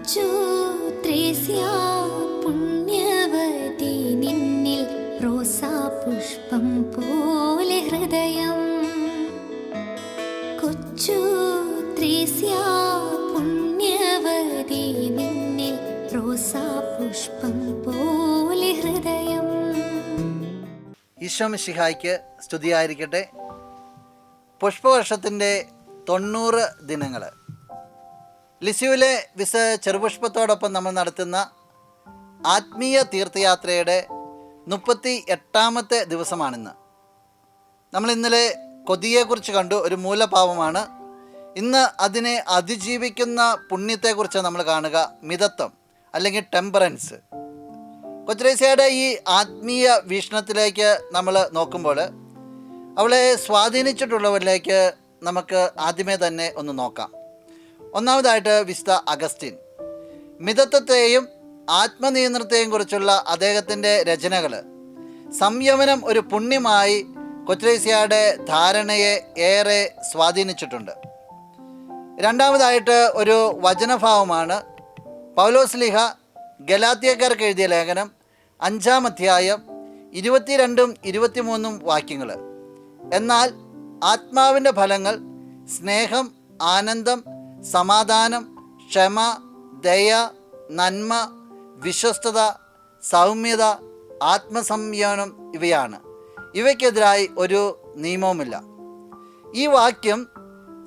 കൊച്ചു ത്രേസ്യ പുണ്യവതി നിന്നിൽ റോസാ പുഷ്പം പോലെ ഹൃദയം. കൊച്ചു ത്രേസ്യ പുണ്യവതി നിന്നിൽ റോസാ പുഷ്പം പോലെ ഹൃദയം. ഈശോ മിശിഹായ്ക്ക് സ്തുതിയായിരിക്കട്ടെ. പുഷ്പവർഷത്തിൻ്റെ 90 ദിനങ്ങൾ ലിസ്യുവിലെ ചെറുപുഷ്പത്തോടൊപ്പം നമ്മൾ നടത്തുന്ന ആത്മീയ തീർത്ഥയാത്രയുടെ 38ാമത്തെ ദിവസമാണിന്ന്. നമ്മൾ ഇന്നലെ കൊതിയെക്കുറിച്ച് കണ്ടു, ഒരു മൂലഭാവമാണ്. ഇന്ന് അതിനെ അതിജീവിക്കുന്ന പുണ്യത്തെക്കുറിച്ച് നമ്മൾ കാണുക, മിതത്വം അല്ലെങ്കിൽ ടെമ്പറൻസ്. കൊച്ചുത്രേസ്യയുടെ ഈ ആത്മീയ വീക്ഷണത്തിലേക്ക് നമ്മൾ നോക്കുമ്പോൾ അവളെ സ്വാധീനിച്ചിട്ടുള്ളവരിലേക്ക് നമുക്ക് ആദ്യമേ തന്നെ ഒന്ന് നോക്കാം. ഒന്നാമതായിട്ട് വിശുദ്ധ അഗസ്റ്റിൻ. മിതത്വത്തെയും ആത്മനിയന്ത്രണത്തെയും കുറിച്ചുള്ള അദ്ദേഹത്തിൻ്റെ രചനകൾ സംയമനം ഒരു പുണ്യമായി കൊച്ചുത്രേസ്യയുടെ ധാരണയെ ഏറെ സ്വാധീനിച്ചിട്ടുണ്ട്. രണ്ടാമതായിട്ട് ഒരു വചനഭാവമാണ് പൗലോസ്ലീഹ ഗലാത്യക്കാർക്ക് എഴുതിയ ലേഖനം 5-ാം അധ്യായം 22 23 വാക്യങ്ങൾ. എന്നാൽ ആത്മാവിൻ്റെ ഫലങ്ങൾ സ്നേഹം, ആനന്ദം, സമാധാനം, ക്ഷമ, ദയ, നന്മ, വിശ്വസ്തത, സൗമ്യത, ആത്മസംയമനം ഇവയാണ്. ഇവയ്ക്കെതിരായി ഒരു നിയമവുമില്ല. ഈ വാക്യം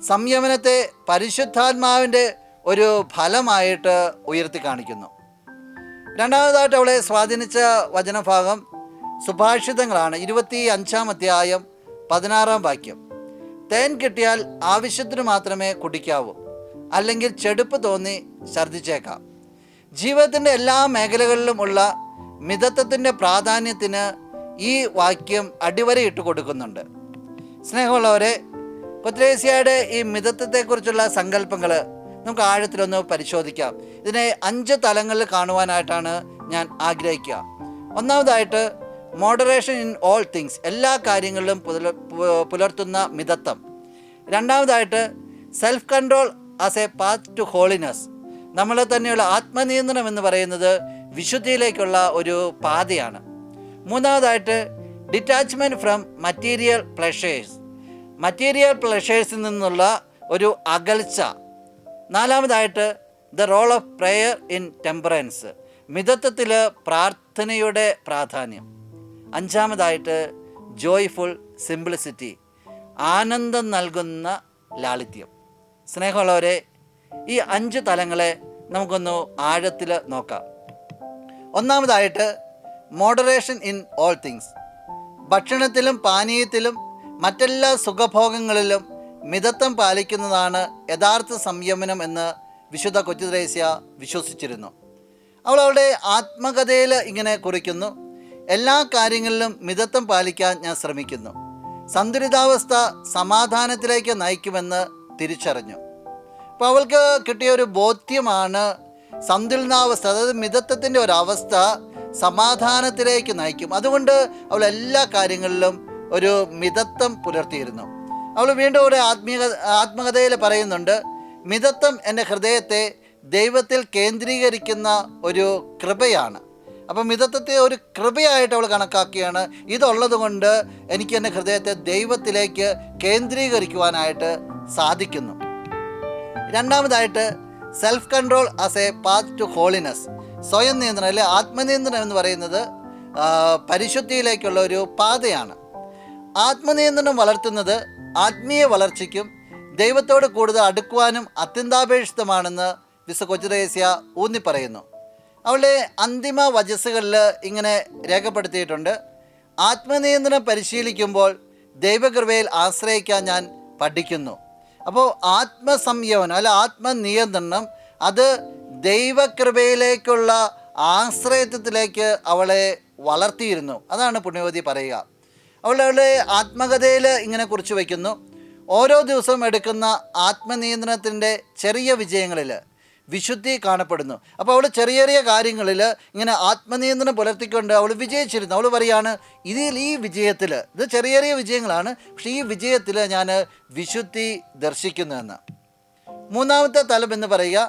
സംയമനത്തെ പരിശുദ്ധാത്മാവിൻ്റെ ഒരു ഫലമായിട്ട് ഉയർത്തി കാണിക്കുന്നു. രണ്ടാമതായിട്ട് അവളെ സ്വാധീനിച്ച വചനഭാഗം സുഭാഷിതങ്ങളാണ്. 25-ാം അധ്യായം 16-ാം വാക്യം. തേൻ കിട്ടിയാൽ ആവശ്യത്തിന് മാത്രമേ കുടിക്കാവൂ, അല്ലെങ്കിൽ ചെടുപ്പ് തോന്നി ഛർദ്ദിച്ചേക്കാം. ജീവിതത്തിൻ്റെ എല്ലാ മേഖലകളിലും ഉള്ള മിതത്വത്തിൻ്റെ പ്രാധാന്യത്തിന് ഈ വാക്യം അടിവരയിട്ട് കൊടുക്കുന്നുണ്ട്. സ്നേഹമുള്ളവരെ, കൊച്ചുത്രേസ്യയുടെ ഈ മിതത്വത്തെക്കുറിച്ചുള്ള സങ്കല്പങ്ങൾ നമുക്ക് ആഴത്തിലൊന്ന് പരിശോധിക്കാം. ഇതിനെ 5 തലങ്ങളിൽ കാണുവാനായിട്ടാണ് ഞാൻ ആഗ്രഹിക്കുക. ഒന്നാമതായിട്ട് മോഡറേഷൻ ഇൻ ഓൾ തിങ്സ്, എല്ലാ കാര്യങ്ങളിലും പുലർത്തുന്ന മിതത്വം. രണ്ടാമതായിട്ട് self control as a path to holiness, നമ്മളെ തന്നെയുള്ള ആത്മനിയന്ത്രണം എന്ന് പറയുന്നത് വിശുദ്ധിയിലേക്കുള്ള ഒരു പാതയാണ്. മൂന്നാമതായിട്ട് detachment from material pleasures, material പ്ലഷേഴ്സിൽ നിന്നുള്ള ഒരു അകൽച്ച. നാലാമതായിട്ട് the role of prayer in temperance, മിതത്വത്തിൽ പ്രാർത്ഥനയുടെ പ്രാധാന്യം. അഞ്ചാമതായിട്ട് ജോയ്ഫുൾ സിംപ്ലിസിറ്റി, ആനന്ദം നൽകുന്ന ലാളിത്യം. സ്നേഹമുള്ളവരെ, ഈ 5 തലങ്ങളെ നമുക്കൊന്ന് ആഴത്തിൽ നോക്കാം. ഒന്നാമതായിട്ട് മോഡറേഷൻ ഇൻ ഓൾ തിങ്സ്, ഭക്ഷണത്തിലും പാനീയത്തിലും മറ്റെല്ലാ സുഖഭോഗങ്ങളിലും മിതത്വം പാലിക്കുന്നതാണ് യഥാർത്ഥ സംയമനം എന്ന് വിശുദ്ധ കൊച്ചുത്രേസ്യ വിശ്വസിച്ചിരുന്നു. അവൾ അവളുടെ ആത്മകഥയിൽ ഇങ്ങനെ കുറിക്കുന്നു: എല്ലാ കാര്യങ്ങളിലും മിതത്വം പാലിക്കാൻ ഞാൻ ശ്രമിക്കുന്നു. സന്തുലിതാവസ്ഥ സമാധാനത്തിലേക്ക് നയിക്കുമെന്ന് തിരിച്ചറിഞ്ഞു. അപ്പോൾ അവൾക്ക് കിട്ടിയ ഒരു ബോധ്യമാണ് സന്തുലിതാവസ്ഥ, അതായത് മിതത്വത്തിൻ്റെ ഒരവസ്ഥ സമാധാനത്തിലേക്ക് നയിക്കും. അതുകൊണ്ട് അവൾ എല്ലാ കാര്യങ്ങളിലും ഒരു മിതത്വം പുലർത്തിയിരുന്നു. അവൾ വീണ്ടും ഒരു ആത്മകഥയിൽ പറയുന്നുണ്ട്: മിതത്വം എൻ്റെ ഹൃദയത്തെ ദൈവത്തിൽ കേന്ദ്രീകരിക്കുന്ന ഒരു കൃപയാണ്. അപ്പം മിതത്വത്തെ ഒരു കൃപയായിട്ട് അവൾ കണക്കാക്കിയാണ്. ഇതുള്ളത് കൊണ്ട് എനിക്ക് എൻ്റെ ഹൃദയത്തെ ദൈവത്തിലേക്ക് കേന്ദ്രീകരിക്കുവാനായിട്ട് സാധിക്കുന്നു. രണ്ടാമതായിട്ട് self control as a path to holiness, സ്വയം നിയന്ത്രണം അല്ലെ ആത്മനിയന്ത്രണം എന്ന് പറയുന്നത് പരിശുദ്ധിയിലേക്കുള്ള ഒരു പാതയാണ്. ആത്മനിയന്ത്രണം വളർത്തുന്നത് ആത്മീയ വളർച്ചയ്ക്കും ദൈവത്തോട് കൂടുതൽ അടുക്കുവാനും അത്യന്താപേക്ഷിതമാണെന്ന് വിശുദ്ധ കൊച്ചുത്രേസ്യ ഊന്നിപ്പറയുന്നു. അവളുടെ അന്തിമ വചസ്സുകളിൽ ഇങ്ങനെ രേഖപ്പെടുത്തിയിട്ടുണ്ട്: ആത്മനിയന്ത്രണം പരിശീലിക്കുമ്പോൾ ദൈവകൃപയിൽ ആശ്രയിക്കാൻ ഞാൻ പഠിക്കുന്നു. അപ്പോൾ ആത്മസംയമനം അല്ല ആത്മനിയന്ത്രണം അത് ദൈവകൃപയിലേക്കുള്ള ആശ്രയത്വത്തിലേക്ക് അവളെ വളർത്തിയിരുന്നു. അതാണ് പുണ്യവതി പറയുക. അവളുടെ ആത്മകഥയിൽ ഇങ്ങനെ കുറിച്ച് വയ്ക്കുന്നു: ഓരോ ദിവസവും എടുക്കുന്ന ആത്മനിയന്ത്രണത്തിൻ്റെ ചെറിയ വിജയങ്ങളിൽ വിശുദ്ധി കാണപ്പെടുന്നു. അപ്പോൾ അവൾ ചെറിയ ചെറിയ കാര്യങ്ങളിൽ ഇങ്ങനെ ആത്മനിയന്ത്രണം പുലർത്തിക്കൊണ്ട് അവൾ വിജയിച്ചിരുന്നു. അവൾ പറയാണ്, ഈ വിജയത്തിൽ, ഇത് ചെറിയ ചെറിയ വിജയങ്ങളാണ്, പക്ഷേ ഈ വിജയത്തിൽ ഞാൻ വിശുദ്ധി ദർശിക്കുന്നുവെന്ന്. മൂന്നാമത്തെ തലം എന്ന് പറയുക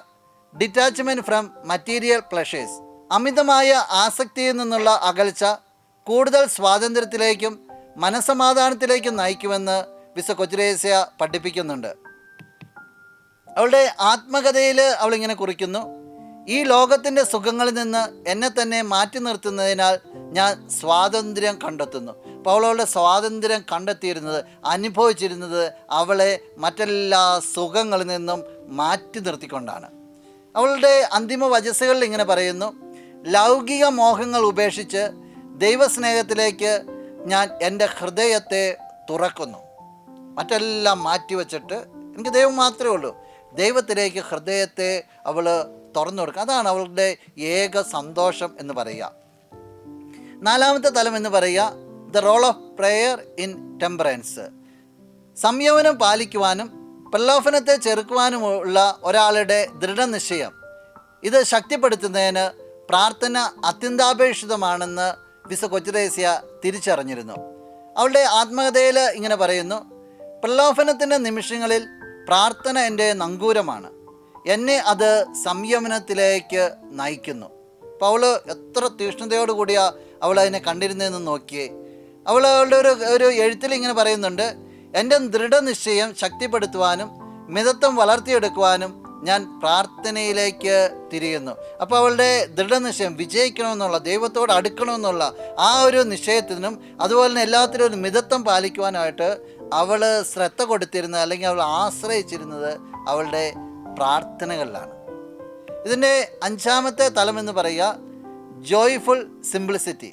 ഡിറ്റാച്ച്മെൻറ്റ് ഫ്രം മറ്റീരിയൽ പ്ലഷേഴ്സ്. അമിതമായ ആസക്തിയിൽ നിന്നുള്ള അകൽച്ച കൂടുതൽ സ്വാതന്ത്ര്യത്തിലേക്കും മനസ്സമാധാനത്തിലേക്കും നയിക്കുമെന്ന് വിശുദ്ധ കൊച്ചുത്രേസ്യ പഠിപ്പിക്കുന്നുണ്ട്. അവളുടെ ആത്മകഥയിൽ അവളിങ്ങനെ കുറിക്കുന്നു: ഈ ലോകത്തിൻ്റെ സുഖങ്ങളിൽ നിന്ന് എന്നെ തന്നെ മാറ്റി നിർത്തുന്നതിനാൽ ഞാൻ സ്വാതന്ത്ര്യം കണ്ടെത്തുന്നു. അപ്പോൾ അവളുടെ സ്വാതന്ത്ര്യം കണ്ടെത്തിയിരുന്നത്, അനുഭവിച്ചിരുന്നത് അവളെ മറ്റെല്ലാ സുഖങ്ങളിൽ നിന്നും മാറ്റി നിർത്തിക്കൊണ്ടാണ്. അവളുടെ അന്തിമ വചസ്സുകളിൽ ഇങ്ങനെ പറയുന്നു: ലൗകിക മോഹങ്ങൾ ഉപേക്ഷിച്ച് ദൈവസ്നേഹത്തിലേക്ക് ഞാൻ എൻ്റെ ഹൃദയത്തെ തുറക്കുന്നു. മറ്റെല്ലാം മാറ്റിവെച്ചിട്ട് എനിക്ക് ദൈവം മാത്രമേ ഉള്ളൂ. ദൈവത്തിലേക്ക് ഹൃദയത്തെ അവൾ തുറന്നു കൊടുക്കുക. അതാണ് അവളുടെ ഏക സന്തോഷം എന്ന് പറയുക. നാലാമത്തെ തലം എന്ന് പറയുക the role of prayer in temperance. സംയമനം പാലിക്കുവാനും പ്രലോഭനത്തെ ചെറുക്കുവാനുമുള്ള ഒരാളുടെ ദൃഢനിശ്ചയം, ഇത് ശക്തിപ്പെടുത്തുന്നതിന് പ്രാർത്ഥന അത്യന്താപേക്ഷിതമാണെന്ന് വിശുദ്ധ കൊച്ചുത്രേസ്യ തിരിച്ചറിഞ്ഞിരുന്നു. അവളുടെ ആത്മകഥയിൽ ഇങ്ങനെ പറയുന്നു: പ്രലോഭനത്തിൻ്റെ നിമിഷങ്ങളിൽ പ്രാർത്ഥന എൻ്റെ നങ്കൂരമാണ്. എന്നെ അത് സംയമനത്തിലേക്ക് നയിക്കുന്നു. അപ്പോൾ അവൾ എത്ര തീക്ഷ്ണതയോടു കൂടിയാണ് അവൾ അതിനെ കണ്ടിരുന്നതെന്ന് നോക്കിയേ. അവളുടെ ഒരു എഴുത്തിൽ ഇങ്ങനെ പറയുന്നുണ്ട്: എൻ്റെ ദൃഢനിശ്ചയം ശക്തിപ്പെടുത്തുവാനും മിതത്വം വളർത്തിയെടുക്കുവാനും ഞാൻ പ്രാർത്ഥനയിലേക്ക് തിരിയുന്നു. അപ്പോൾ അവളുടെ ദൃഢനിശ്ചയം വിജയിക്കണമെന്നുള്ള, ദൈവത്തോട് അടുക്കണമെന്നുള്ള ആ ഒരു നിശ്ചയത്തിനും അതുപോലെ തന്നെ എല്ലാത്തിനും ഒരു മിതത്വം പാലിക്കുവാനായിട്ട് അവൾ ശ്രദ്ധ കൊടുത്തിരുന്നത്, അല്ലെങ്കിൽ അവൾ ആശ്രയിച്ചിരുന്നത് അവളുടെ പ്രാർത്ഥനകളിലാണ്. ഇതിൻ്റെ അഞ്ചാമത്തെ തലം എന്ന് പറയുക ജോയ്ഫുൾ സിംപ്ലിസിറ്റി.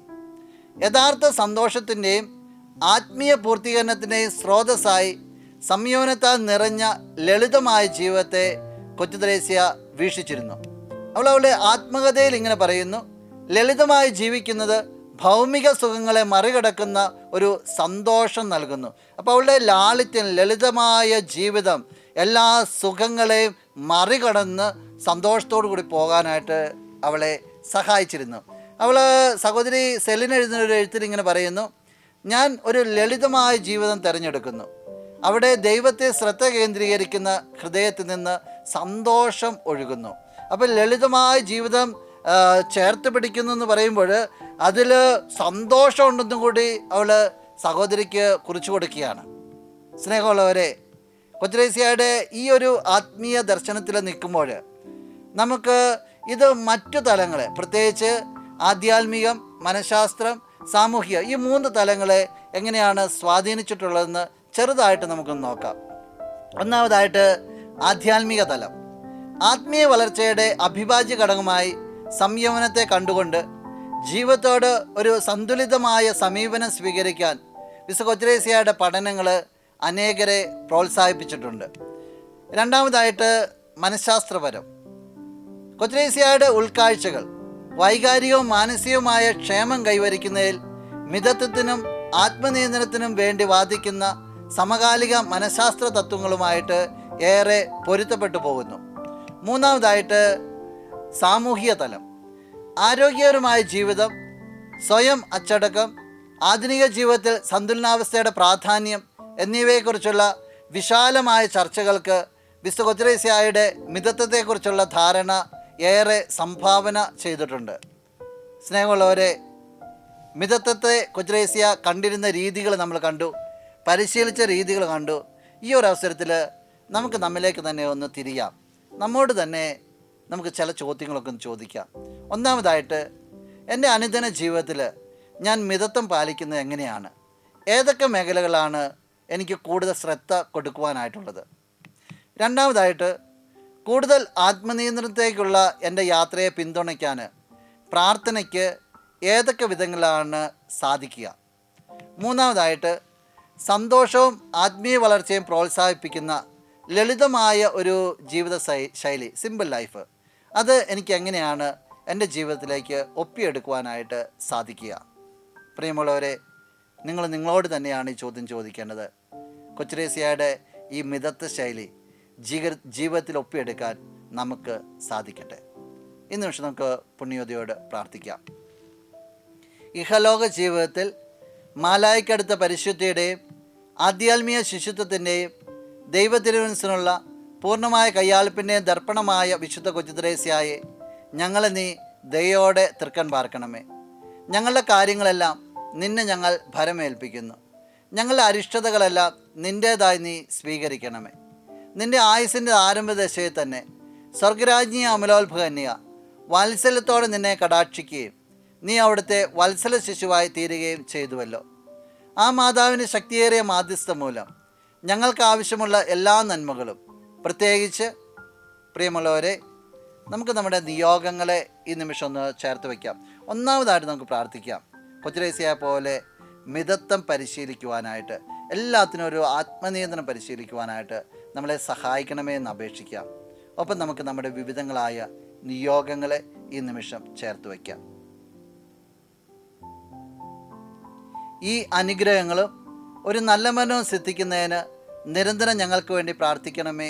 യഥാർത്ഥ സന്തോഷത്തിൻ്റെയും ആത്മീയ പൂർത്തീകരണത്തിൻ്റെയും സ്രോതസ്സായി സംയമനത്താൽ നിറഞ്ഞ ലളിതമായ ജീവിതത്തെ കൊച്ചുത്രേസ്യ വീക്ഷിച്ചിരുന്നു. അവളുടെ ആത്മകഥയിൽ ഇങ്ങനെ പറയുന്നു: ലളിതമായി ജീവിക്കുന്നത് ഭൗമിക സുഖങ്ങളെ മറികടക്കുന്ന ഒരു സന്തോഷം നൽകുന്നു. അപ്പോൾ അവളുടെ ലാളിത്യം, ലളിതമായ ജീവിതം എല്ലാ സുഖങ്ങളെയും മറികടന്ന് സന്തോഷത്തോടു കൂടി പോകാനായിട്ട് അവളെ സഹായിച്ചിരുന്നു. അവൾ സഹോദരി സെലിൻ എഴുതുന്ന ഒരു എഴുത്തിൽ ഇങ്ങനെ പറയുന്നു: ഞാൻ ഒരു ലളിതമായ ജീവിതം തിരഞ്ഞെടുക്കുന്നു. അവിടെ ദൈവത്തെ ശ്രദ്ധ കേന്ദ്രീകരിക്കുന്ന ഹൃദയത്തിൽ നിന്ന് സന്തോഷം ഒഴുകുന്നു. അപ്പോൾ ലളിതമായ ജീവിതം ചേർത്ത് പിടിക്കുന്നു എന്ന് പറയുമ്പോൾ അതിൽ സന്തോഷമുണ്ടെന്നും കൂടി അവൾ സഹോദരിക്ക് കുറിച്ചു കൊടുക്കുകയാണ്. സ്നേഹമുള്ളവരെ, കൊച്ചുത്രേസ്യയുടെ ഈ ഒരു ആത്മീയ ദർശനത്തിൽ നിൽക്കുമ്പോൾ നമുക്ക് ഇത് മറ്റു തലങ്ങളെ, പ്രത്യേകിച്ച് ആധ്യാത്മികം, മനഃശാസ്ത്രം, സാമൂഹിക, ഈ 3 തലങ്ങളെ എങ്ങനെയാണ് സ്വാധീനിച്ചിട്ടുള്ളതെന്ന് ചെറുതായിട്ട് നമുക്കൊന്ന് നോക്കാം. ഒന്നാമതായിട്ട് ആധ്യാത്മിക തലം. ആത്മീയ വളർച്ചയുടെ അവിഭാജ്യ ഘടകമായി സംയമനത്തെ കണ്ടുകൊണ്ട് ജീവിതത്തോട് ഒരു സന്തുലിതമായ സമീപനം സ്വീകരിക്കാൻ വിശുദ്ധ കൊച്ചുത്രേസ്യയുടെ പഠനങ്ങൾ അനേകരെ പ്രോത്സാഹിപ്പിച്ചിട്ടുണ്ട്. രണ്ടാമതായിട്ട് മനഃശാസ്ത്രപരം. കൊച്ചുത്രേസ്യയുടെ ഉൾക്കാഴ്ചകൾ വൈകാരികവും മാനസികവുമായ ക്ഷേമം കൈവരിക്കുന്നതിൽ മിതത്വത്തിനും ആത്മനിയന്ത്രണത്തിനും വേണ്ടി വാദിക്കുന്ന സമകാലിക മനഃശാസ്ത്ര തത്വങ്ങളുമായിട്ട് ഏറെ പൊരുത്തപ്പെട്ടു പോകുന്നു. മൂന്നാമതായിട്ട് സാമൂഹിക തലം. ആരോഗ്യകരമായ ജീവിതം, സ്വയം അച്ചടക്കം, ആധുനിക ജീവിതത്തിൽ സന്തുലനാവസ്ഥയുടെ പ്രാധാന്യം എന്നിവയെക്കുറിച്ചുള്ള വിശാലമായ ചർച്ചകൾക്ക് വിശുദ്ധ കൊച്ചുത്രേസ്യയുടെ മിതത്വത്തെക്കുറിച്ചുള്ള ധാരണ ഏറെ സംഭാവന ചെയ്തിട്ടുണ്ട്. സ്നേഹമുള്ളവരെ, മിതത്വത്തെ കൊച്ചുത്രേസ്യ കണ്ടിരുന്ന രീതികൾ നമ്മൾ കണ്ടു, പരിശീലിച്ച രീതികൾ കണ്ടു. ഈ ഒരു അവസരത്തിൽ നമുക്ക് നമ്മിലേക്ക് തന്നെ ഒന്ന് തിരിയാം. നമ്മോട് തന്നെ നമുക്ക് ചില ചോദ്യങ്ങളൊക്കെ ഒന്ന് ചോദിക്കാം. ഒന്നാമതായിട്ട്, എൻ്റെ അനുദിന ജീവിതത്തിൽ ഞാൻ മിതത്വം പാലിക്കുന്നത് എങ്ങനെയാണ്? ഏതൊക്കെ മേഖലകളാണ് എനിക്ക് കൂടുതൽ ശ്രദ്ധ കൊടുക്കുവാനായിട്ടുള്ളത്? രണ്ടാമതായിട്ട്, കൂടുതൽ ആത്മനിയന്ത്രണത്തേക്കുള്ള എൻ്റെ യാത്രയെ പിന്തുണയ്ക്കാൻ പ്രാർത്ഥനയ്ക്ക് ഏതൊക്കെ വിധങ്ങളിലാണ് സാധിക്കുക? മൂന്നാമതായിട്ട്, സന്തോഷവും ആത്മീയ വളർച്ചയും പ്രോത്സാഹിപ്പിക്കുന്ന ലളിതമായ ഒരു ജീവിത ശൈലി, സിമ്പിൾ ലൈഫ്, അത് എനിക്ക് എങ്ങനെയാണ് എൻ്റെ ജീവിതത്തിലേക്ക് ഒപ്പിയെടുക്കുവാനായിട്ട് സാധിക്കുക? പ്രിയമുള്ളവരെ, നിങ്ങളോട് തന്നെയാണ് ഈ ചോദ്യം ചോദിക്കേണ്ടത്. കൊച്ചുത്രേസ്യയുടെ ഈ മിതത്വ ശൈലി ജീവിതത്തിൽ ഒപ്പിയെടുക്കാൻ നമുക്ക് സാധിക്കട്ടെ. ഈ നിമിഷം നമുക്ക് പുണ്യവതിയോട് പ്രാർത്ഥിക്കാം. ഇഹലോക ജീവിതത്തിൽ മാലായിക്കടുത്ത പരിശുദ്ധിയുടെയും ആധ്യാത്മിക ശിശുത്വത്തിൻ്റെയും ദൈവത്തിരുമനസ്സിനുള്ള പൂർണ്ണമായ കയ്യാളിപ്പിൻ്റെയും ദർപ്പണമായ വിശുദ്ധ കൊച്ചുത്രേസ്യായെ ഞങ്ങളെ നീ ദയോടെ തൃക്കൺ പാർക്കണമേ. ഞങ്ങളുടെ കാര്യങ്ങളെല്ലാം നിന്നെ ഞങ്ങൾ ഭരമേൽപ്പിക്കുന്നു. ഞങ്ങളുടെ അരിഷ്ടതകളെല്ലാം നിൻ്റേതായി നീ സ്വീകരിക്കണമേ. നിൻ്റെ ആയുസിൻ്റെ ആരംഭദശയിൽ തന്നെ സ്വർഗരാജ്ഞി അമലോത്ഭകന്യ വാത്സല്യത്തോടെ നിന്നെ കടാക്ഷിക്കുകയും നീ അവിടുത്തെ വത്സല ശിശുവായി തീരുകയും ചെയ്തുവല്ലോ. ആ മാതാവിൻ്റെ ശക്തിയേറിയ മാധ്യസ്ഥം മൂലം ഞങ്ങൾക്ക് ആവശ്യമുള്ള എല്ലാ നന്മകളും, പ്രത്യേകിച്ച് പ്രിയമുള്ളവരെ, നമുക്ക് നമ്മുടെ നിയോഗങ്ങളെ ഈ നിമിഷം ഒന്ന് ചേർത്ത് വയ്ക്കാം. ഒന്നാമതായിട്ട് നമുക്ക് പ്രാർത്ഥിക്കാം, കൊച്ചുത്രേസ്യയെ പോലെ മിതത്വം പരിശീലിക്കുവാനായിട്ട്, എല്ലാത്തിനും ഒരു ആത്മനിയന്ത്രണം പരിശീലിക്കുവാനായിട്ട് നമ്മളെ സഹായിക്കണമേ എന്ന് അപേക്ഷിക്കാം. ഒപ്പം നമുക്ക് നമ്മുടെ വിവിധങ്ങളായ നിയോഗങ്ങളെ ഈ നിമിഷം ചേർത്ത് വയ്ക്കാം. ഈ അനുഗ്രഹങ്ങളും ഒരു നല്ല മനവും സിദ്ധിക്കുന്നതിന് നിരന്തരം ഞങ്ങൾക്ക് വേണ്ടി പ്രാർത്ഥിക്കണമേ.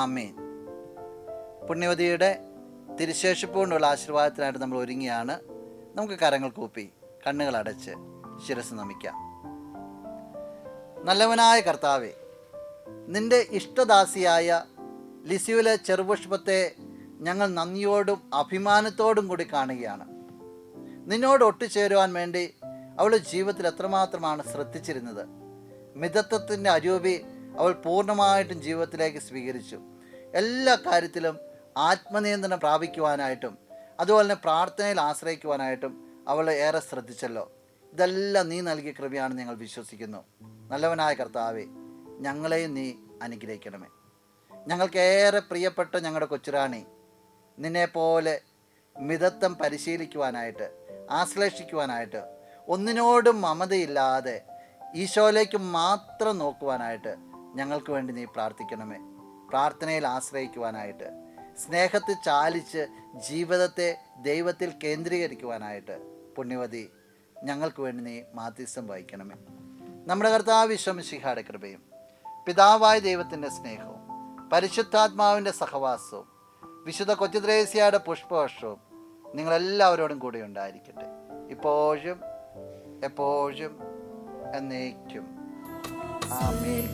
ആമേൻ. പുണ്യവതിയുടെ തിരുശേഷിപ്പ് കൊണ്ടുള്ള ആശീർവാദത്തിനായിട്ട് നമ്മൾ ഒരുങ്ങിയാണ്. നമുക്ക് കരങ്ങൾ കൂപ്പി കണ്ണുകൾ അടച്ച് ശിരസ് നമിക്കാം. നല്ലവനായ കർത്താവേ, നിൻ്റെ ഇഷ്ടദാസിയായ ലിസിയിലെ ചെറുപുഷ്പത്തെ ഞങ്ങൾ നന്ദിയോടും അഭിമാനത്തോടും കൂടി കാണുകയാണ്. നിന്നോട് ഒട്ടുചേരുവാൻ വേണ്ടി അവളുടെ ജീവിതത്തിൽ എത്രമാത്രമാണ് ശ്രദ്ധിച്ചിരുന്നത്. മിതത്വത്തിൻ്റെ അരൂപി അവൾ പൂർണ്ണമായിട്ടും ജീവിതത്തിലേക്ക് സ്വീകരിച്ചു. എല്ലാ കാര്യത്തിലും ആത്മനിയന്ത്രണം പ്രാപിക്കുവാനായിട്ടും അതുപോലെ തന്നെ പ്രാർത്ഥനയിൽ ആശ്രയിക്കുവാനായിട്ടും അവൾ ഏറെ ശ്രദ്ധിച്ചല്ലോ. ഇതെല്ലാം നീ നൽകിയ കൃപയാണെന്ന് ഞങ്ങൾ വിശ്വസിക്കുന്നു. നല്ലവനായ കർത്താവേ, ഞങ്ങളെയും നീ അനുഗ്രഹിക്കണമേ. ഞങ്ങൾക്കേറെ പ്രിയപ്പെട്ട ഞങ്ങളുടെ കൊച്ചുറാണി നിന്നെപ്പോലെ മിതത്വം പരിശീലിക്കുവാനായിട്ട്, ആശ്ലേഷിക്കുവാനായിട്ട്, ഒന്നിനോടും മമതയില്ലാതെ ഈശോയിലേക്ക് മാത്രം നോക്കുവാനായിട്ട് ഞങ്ങൾക്ക് വേണ്ടി നീ പ്രാർത്ഥിക്കണമേ. പ്രാർത്ഥനയിൽ ആശ്രയിക്കുവാനായിട്ട്, സ്നേഹത്തിൽ ചാലിച്ച് ജീവിതത്തെ ദൈവത്തിൽ കേന്ദ്രീകരിക്കുവാനായിട്ട് പുണ്യവതി ഞങ്ങൾക്ക് വേണ്ടി നീ മാധ്യസ്ഥം വഹിക്കണമേ. നമ്മുടെ കർത്താവ് ഈശോ മിശിഹായുടെ കൃപയും പിതാവായ ദൈവത്തിൻ്റെ സ്നേഹവും പരിശുദ്ധാത്മാവിൻ്റെ സഹവാസവും വിശുദ്ധ കൊച്ചുത്രേസ്യയുടെ പുഷ്പവർഷവും നിങ്ങളെല്ലാവരോടും കൂടി ഉണ്ടായിരിക്കട്ടെ, ഇപ്പോഴും എപ്പോഴും എന്നേക്കും. ആമേൻ.